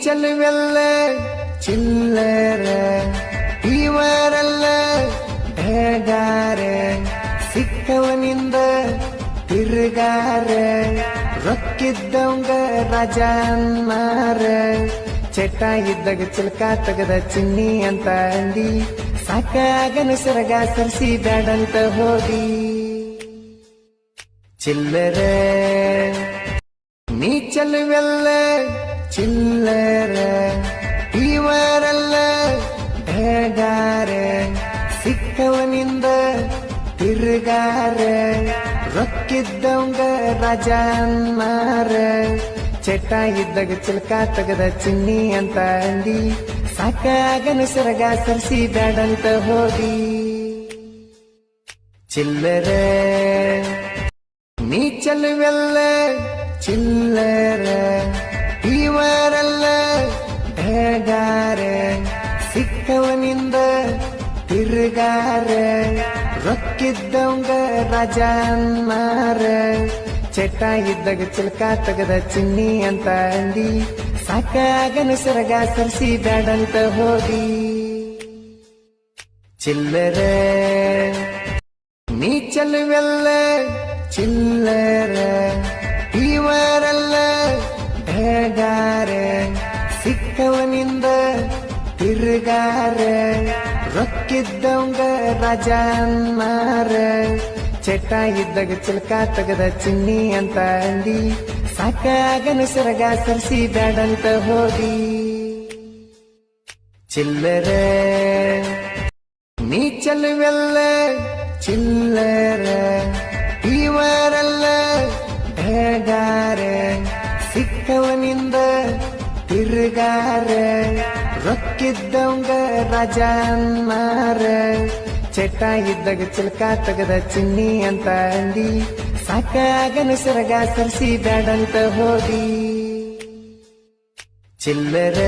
ಚೆಲುವೆಲ್ಲ ಚಿಲ್ಲರ ಇವರೆಲ್ಲ ಬೇಗಾರ ಸಿಕ್ಕವನಿಂದ ತಿರುಗಾರ ರೊಕ್ಕಿದ್ದವಂಗ ರಾಜ ಅನ್ನಾರ ಚಟ ಇದ್ದಾಗ ಚಿಲ್ಕ ತಗದ ಚಿನ್ನಿ ಅಂತ ಅಂದಿ ಸಾಕಾಗನ ಸರಗ ಸರ್ಸಿ ಬ್ಯಾಡಂತ ಹೋಗಿ ಚಿಲ್ಲರ ನೀ ಚೆಲುವೆಲ್ಲ ಚಿಲ್ಲರ ಇವರೆಲ್ಲ ಬೇಗಾರ ಸಿಕ್ಕವನಿಂದ ತಿರುಗಾರ ರೊಕ್ಕಿದ್ದವಂಗ ರಾಜ ಅನ್ನಾರ ಚಟ ಇದ್ದಾಗ ಚಿಲ್ಕ ತಗದ ಚಿನ್ನಿ ಅಂತ ಅಂದಿ ಸಾಕಾಗನ ಸರಗ ಸರ್ಸಿ ಬ್ಯಾಡಂತ ಹೋಗಿ ಚಿಲ್ಲರ ನೀ ಚೆಲುವೆಲ್ಲ ಚಿಲ್ಲರ ಇವರೆಲ್ಲ ಬೇಗಾರ ಸಿಕ್ಕವನಿಂದ ತಿರುಗಾರ ರೊಕ್ಕಿದ್ದವಂಗ ರಾಜ ಅನ್ನಾರ ಚಟ ಇದ್ದಾಗ ಚಿಲ್ಕ ತಗದ ಚಿನ್ನಿ ಅಂತ ಅಂದಿ ಸಾಕಾಗನ ಸರಗ ಸರ್ಸಿ ಬ್ಯಾಡಂತ ಹೋಗಿ ಚಿಲ್ಲರ ನೀ ಚೆಲುವೆಲ್ಲ ಚಿಲ್ಲರ ಇವರೆಲ್ಲ ಬೇಗಾರ ಸಿಕ್ಕವನಿಂದ ತಿರುಗಾರ ರೊಕ್ಕಿದ್ದವಂಗ ರಾಜ ಅನ್ನಾರ ಚಟ ಇದ್ದಾಗ ಚಿಲ್ಕ ತಗದ ಚಿನ್ನಿ ಅಂತ ಅಂದಿ ಸಾಕಾಗನ ಸರಗ ಸರ್ಸಿ ಬ್ಯಾಡಂತ ಹೋಗಿ ಚಿಲ್ಲರ ನೀ ಚೆಲುವೆಲ್ಲ ಚಿಲ್ಲರ ಇವರೆಲ್ಲ ಬೇಗಾರ ಸಿಕ್ಕವನಿಂದ ತಿರುಗಾರ ರೊಕ್ಕಿದ್ದವಂಗ ರಾಜ ಅನ್ನಾರ ಚಟ ಇದ್ದಾಗ ಚಿಲ್ಕ ತಗದ ಚಿನ್ನಿ ಅಂತ ಅಂದಿ ಸಾಕಾಗನ ಸರಗ ಸರ್ಸಿ ಬ್ಯಾಡಂತ ಹೋಗಿ ಚಿಲ್ಲರ